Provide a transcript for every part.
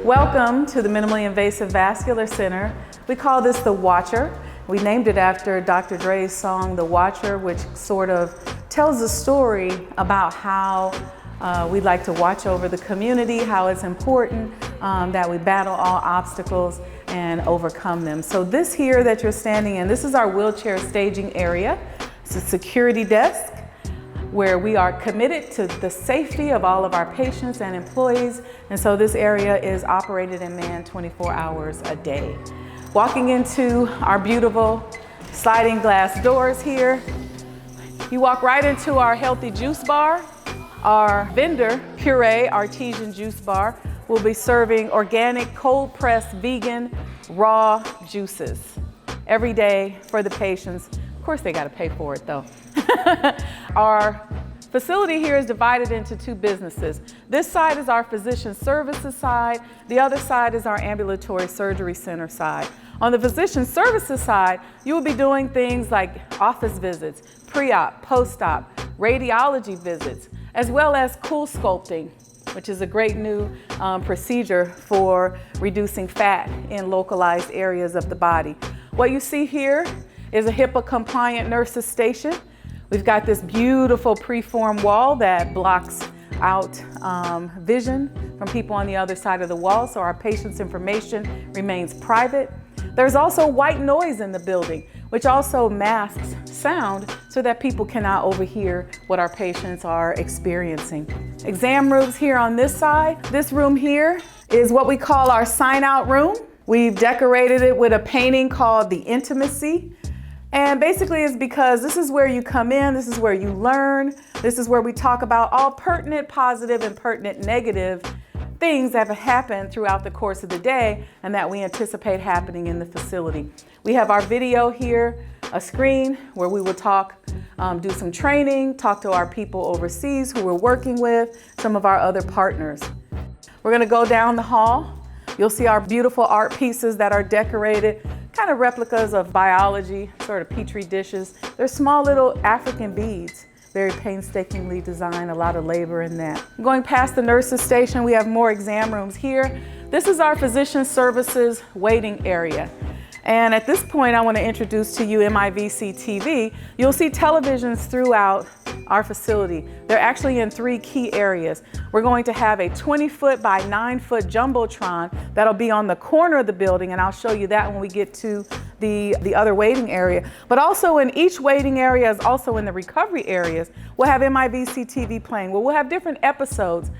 Welcome to the Minimally Invasive Vascular Center. We call this the Watcher. We named it after Dr. Dre's song, The Watcher, which sort of tells a story about how we'd like to watch over the community, how it's important that we battle all obstacles and overcome them. So this here that you're standing in, this is our wheelchair staging area. It's a security desk where we are committed to the safety of all of our patients and employees. And so this area is operated and manned 24 hours a day. Walking into our beautiful sliding glass doors here, you walk right into our healthy juice bar. Our vendor, Puree Artesian Juice Bar, will be serving organic, cold-pressed, vegan, raw juices every day for the patients. Of course, they got to pay for it, though. Our facility here is divided into two businesses. This side is our physician services side. The other side is our ambulatory surgery center side. On the physician services side, you will be doing things like office visits, pre-op, post-op, radiology visits, as well as cool sculpting, which is a great new procedure for reducing fat in localized areas of the body. What you see here is a HIPAA-compliant nurse's station. We've got this beautiful preformed wall that blocks out vision from people on the other side of the wall, so our patients' information remains private. There's also white noise in the building, which also masks sound so that people cannot overhear what our patients are experiencing. Exam rooms here on this side. This room here is what we call our sign-out room. We've decorated it with a painting called The Intimacy. And basically it's because this is where you come in, this is where you learn, this is where we talk about all pertinent positive and pertinent negative things that have happened throughout the course of the day and that we anticipate happening in the facility. We have our video here, a screen where we will talk, do some training, talk to our people overseas who we're working with, some of our other partners. We're gonna go down the hall. You'll see our beautiful art pieces that are decorated, kind of replicas of biology, sort of petri dishes. They're small little African beads, very painstakingly designed, a lot of labor in that. Going past the nurse's station, we have more exam rooms here. This is our physician services waiting area. And at this point, I want to introduce to you MIVC TV. You'll see televisions throughout our facility. They're actually in three key areas. We're going to have a 20-foot by 9-foot Jumbotron that'll be on the corner of the building, and I'll show you that when we get to the other waiting area. But also in each waiting area, is also in the recovery areas, we'll have MIVC TV playing. Well, we'll have different episodes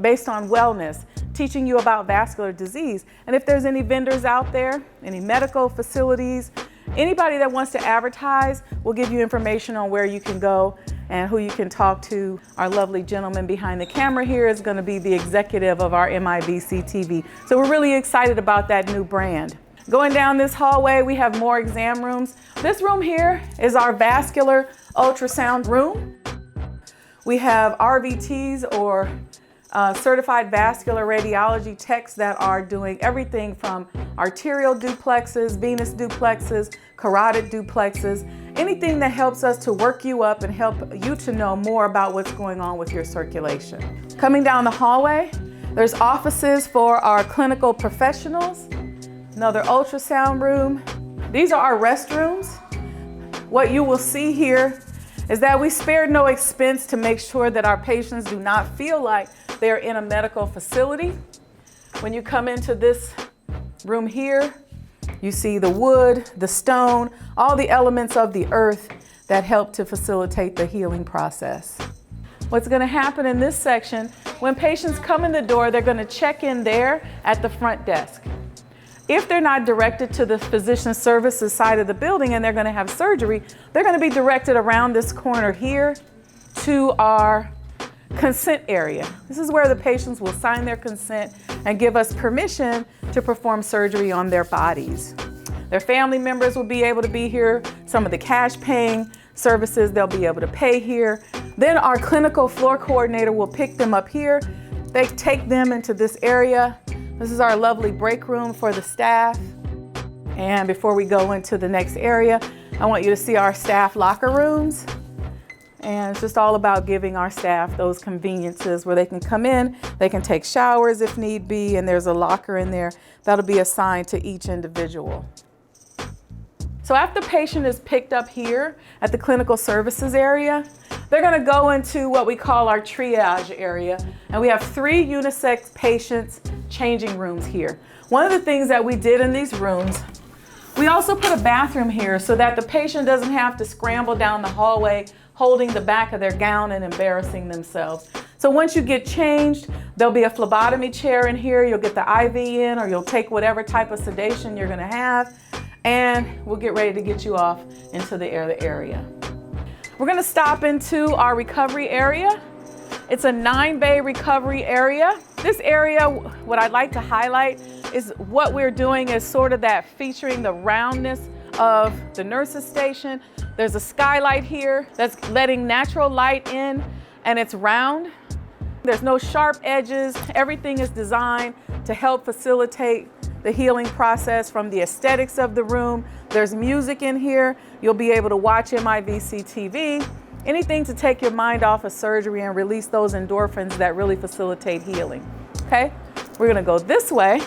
based on wellness, teaching you about vascular disease. And if there's any vendors out there, any medical facilities, anybody that wants to advertise, we'll give you information on where you can go and who you can talk to. Our lovely gentleman behind the camera here is going to be the executive of our MIVC TV. So we're really excited about that new brand. Going down this hallway, we have more exam rooms. This room here is our vascular ultrasound room. We have RVTs, or certified vascular radiology techs, that are doing everything from arterial duplexes, venous duplexes, carotid duplexes, anything that helps us to work you up and help you to know more about what's going on with your circulation. Coming down the hallway, there's offices for our clinical professionals, another ultrasound room. These are our restrooms. What you will see here is that we spared no expense to make sure that our patients do not feel like they're in a medical facility. When you come into this room here, you see the wood, the stone, all the elements of the earth that help to facilitate the healing process. What's going to happen in this section, when patients come in the door, they're going to check in there at the front desk. If they're not directed to the physician services side of the building and they're going to have surgery, they're going to be directed around this corner here to our consent area. This is where the patients will sign their consent and give us permission to perform surgery on their bodies. Their family members will be able to be here. Some of the cash paying services they'll be able to pay here. Then our clinical floor coordinator will pick them up here. They take them into this area. This is our lovely break room for the staff. And before we go into the next area, I want you to see our staff locker rooms. And it's just all about giving our staff those conveniences where they can come in, they can take showers if need be, and there's a locker in there that'll be assigned to each individual. So after the patient is picked up here at the clinical services area, they're gonna go into what we call our triage area. And we have 3 unisex patients changing rooms here. One of the things that we did in these rooms, we also put a bathroom here so that the patient doesn't have to scramble down the hallway holding the back of their gown and embarrassing themselves. So once you get changed, there'll be a phlebotomy chair in here. You'll get the IV in, or you'll take whatever type of sedation you're gonna have, and we'll get ready to get you off into the area. We're gonna stop into our recovery area. It's a 9-bay recovery area. This area, what I'd like to highlight is what we're doing is sort of that featuring the roundness of the nurse's station. There's a skylight here that's letting natural light in, and it's round. There's no sharp edges. Everything is designed to help facilitate the healing process from the aesthetics of the room. There's music in here. You'll be able to watch MIVC TV, anything to take your mind off of surgery and release those endorphins that really facilitate healing. Okay, we're gonna go this way.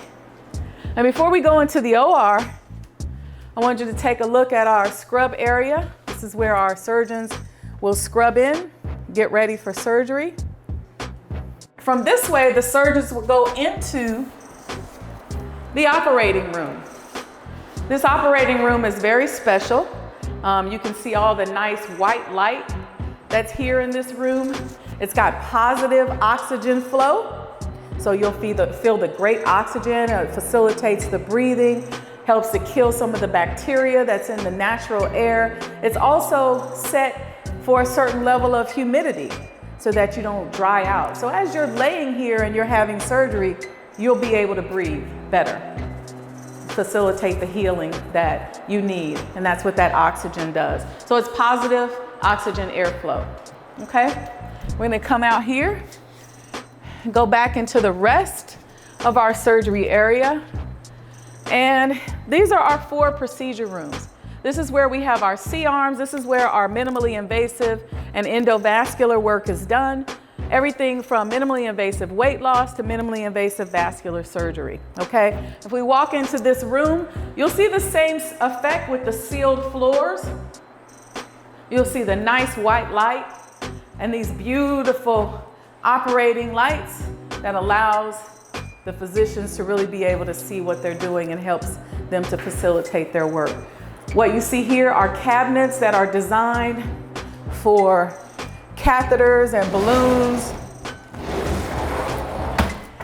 And before we go into the OR, I want you to take a look at our scrub area. This is where our surgeons will scrub in, get ready for surgery. From this way, the surgeons will go into the operating room. This operating room is very special. You can see all the nice white light that's here in this room. It's got positive oxygen flow. So you'll feel the great oxygen. It facilitates the breathing, helps to kill some of the bacteria that's in the natural air. It's also set for a certain level of humidity so that you don't dry out. So as you're laying here and you're having surgery, you'll be able to breathe better, facilitate the healing that you need. And that's what that oxygen does. So it's positive oxygen airflow, okay? We're gonna come out here, go back into the rest of our surgery area. And these are our 4 procedure rooms. This is where we have our C-arms. This is where our minimally invasive and endovascular work is done. Everything from minimally invasive weight loss to minimally invasive vascular surgery, okay? If we walk into this room, you'll see the same effect with the sealed floors. You'll see the nice white light and these beautiful operating lights that allows the physicians to really be able to see what they're doing and helps them to facilitate their work. What you see here are cabinets that are designed for catheters and balloons.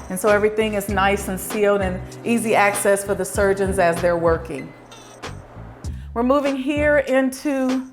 And so everything is nice and sealed and easy access for the surgeons as they're working. We're moving here into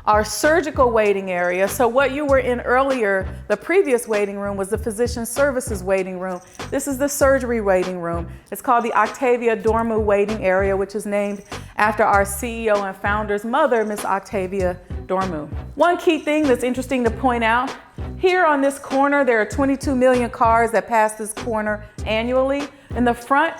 our surgical waiting area. So what you were in earlier, the previous waiting room was the physician services waiting room. This is the surgery waiting room. It's called the Octavia Dormu waiting area, which is named after our CEO and founder's mother, Miss Octavia Dormu. One key thing that's interesting to point out, here on this corner, there are 22 million cars that pass this corner annually. In the front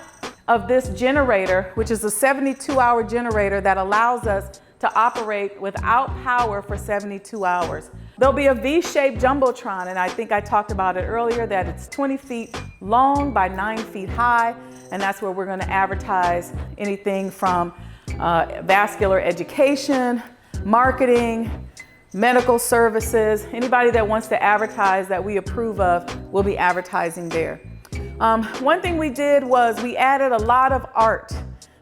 of this generator, which is a 72-hour generator that allows us to operate without power for 72 hours. There'll be a V-shaped Jumbotron, and I think I talked about it earlier, that it's 20 feet long by 9 feet high, and that's where we're gonna advertise anything from vascular education, marketing, medical services. Anybody that wants to advertise that we approve of will be advertising there. One thing we did was we added a lot of art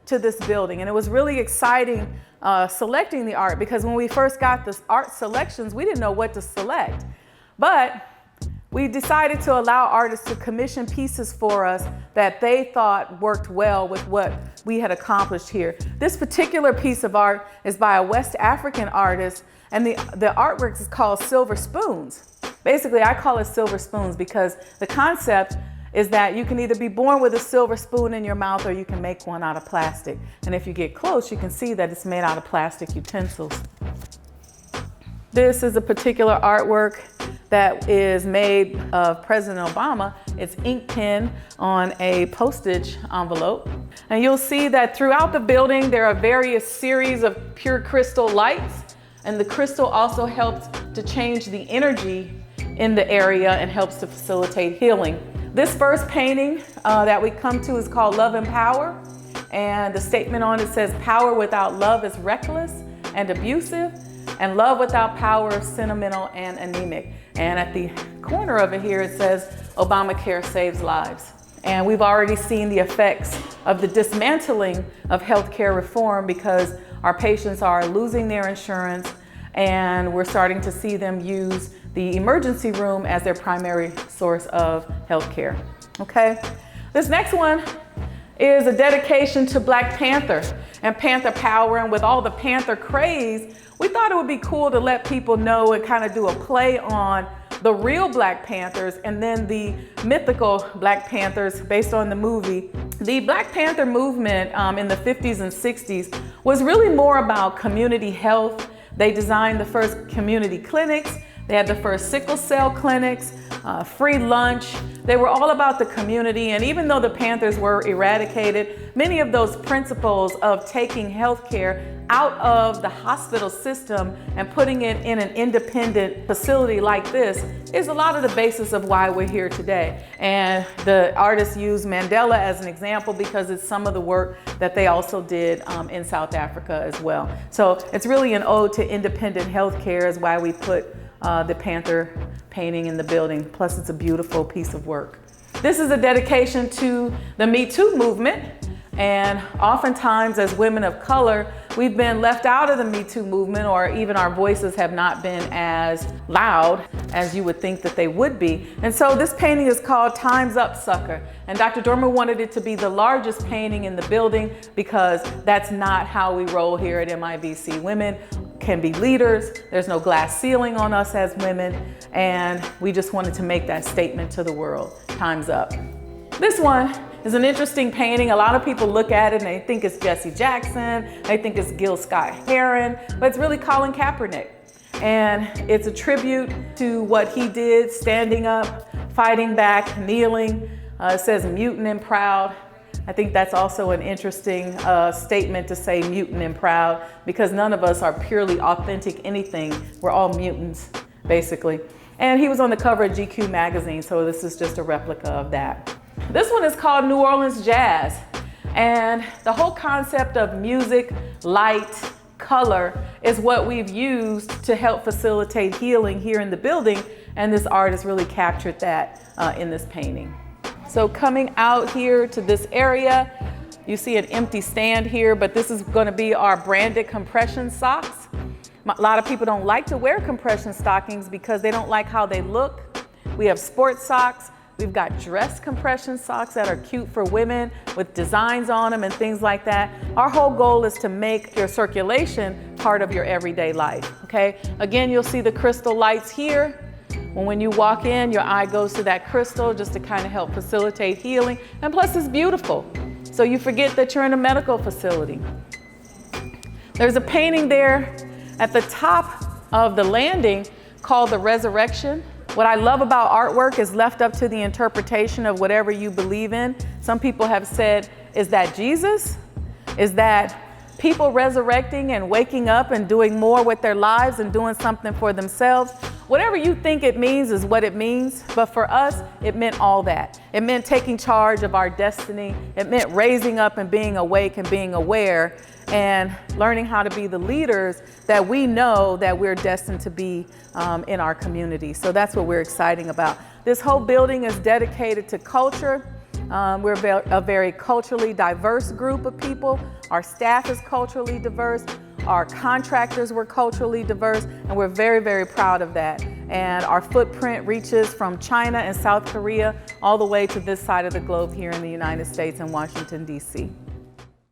to this building, and it was really exciting selecting the art, because when we first got the art selections, we didn't know what to select. But we decided to allow artists to commission pieces for us that they thought worked well with what we had accomplished here. This particular piece of art is by a West African artist, and the artwork is called Silver Spoons. Basically, I call it Silver Spoons because the concept is that you can either be born with a silver spoon in your mouth or you can make one out of plastic. And if you get close, you can see that it's made out of plastic utensils. This is a particular artwork that is made of President Obama. It's ink pen on a postage envelope. And you'll see that throughout the building, there are various series of pure crystal lights And the crystal also helps to change the energy in the area and helps to facilitate healing. This first painting that we come to is called Love and Power. And the statement on it says, power without love is reckless and abusive, and love without power is sentimental and anemic. And at the corner of it here, it says, Obamacare saves lives. And we've already seen the effects of the dismantling of healthcare reform because our patients are losing their insurance, and we're starting to see them use the emergency room as their primary source of healthcare. Okay, this next one is a dedication to Black Panther and Panther power. And with all the Panther craze, we thought it would be cool to let people know and kind of do a play on the real Black Panthers and then the mythical Black Panthers based on the movie. The Black Panther movement in the 50s and 60s was really more about community health. They designed the first community clinics. They had the first sickle cell clinics, free lunch. They were all about the community. And even though the Panthers were eradicated, many of those principles of taking healthcare out of the hospital system and putting it in an independent facility like this is a lot of the basis of why we're here today. And the artists use Mandela as an example because it's some of the work that they also did in South Africa as well. So it's really an ode to independent healthcare is why we put the Panther painting in the building. Plus it's a beautiful piece of work. This is a dedication to the Me Too movement. And oftentimes as women of color, we've been left out of the Me Too movement, or even our voices have not been as loud as you would think that they would be. And so this painting is called Time's Up, Sucker. And Dr. Dormer wanted it to be the largest painting in the building because that's not how we roll here at MIVC. Women can be leaders. There's no glass ceiling on us as women. And we just wanted to make that statement to the world. Time's up. This one is an interesting painting. A lot of people look at it and they think it's Jesse Jackson. They think it's Gil Scott-Heron, but it's really Colin Kaepernick. And it's a tribute to what he did, standing up, fighting back, kneeling. It says mutant and proud. I think that's also an interesting statement to say, mutant and proud, because none of us are purely authentic anything. We're all mutants, basically. And he was on the cover of GQ magazine, so this is just a replica of that. This one is called New Orleans Jazz. And the whole concept of music, light, color is what we've used to help facilitate healing here in the building. And this artist really captured that in this painting. So coming out here to this area, you see an empty stand here, but this is going to be our branded compression socks. A lot of people don't like to wear compression stockings because they don't like how they look. We have sports socks. We've got dress compression socks that are cute for women with designs on them and things like that. Our whole goal is to make your circulation part of your everyday life, okay? Again, you'll see the crystal lights here. When you walk in, your eye goes to that crystal just to kind of help facilitate healing. And plus it's beautiful. So you forget that you're in a medical facility. There's a painting there at the top of the landing called The Resurrection. What I love about artwork is left up to the interpretation of whatever you believe in. Some people have said, is that Jesus? Is that people resurrecting and waking up and doing more with their lives and doing something for themselves? Whatever you think it means is what it means. But for us, it meant all that. It meant taking charge of our destiny. It meant raising up and being awake and being aware and learning how to be the leaders that we know that we're destined to be in our community. So that's what we're excited about. This whole building is dedicated to culture. We're a very culturally diverse group of people. Our staff is culturally diverse. Our contractors were culturally diverse, and we're very, very proud of that. And our footprint reaches from China and South Korea all the way to this side of the globe here in the United States and Washington, D.C.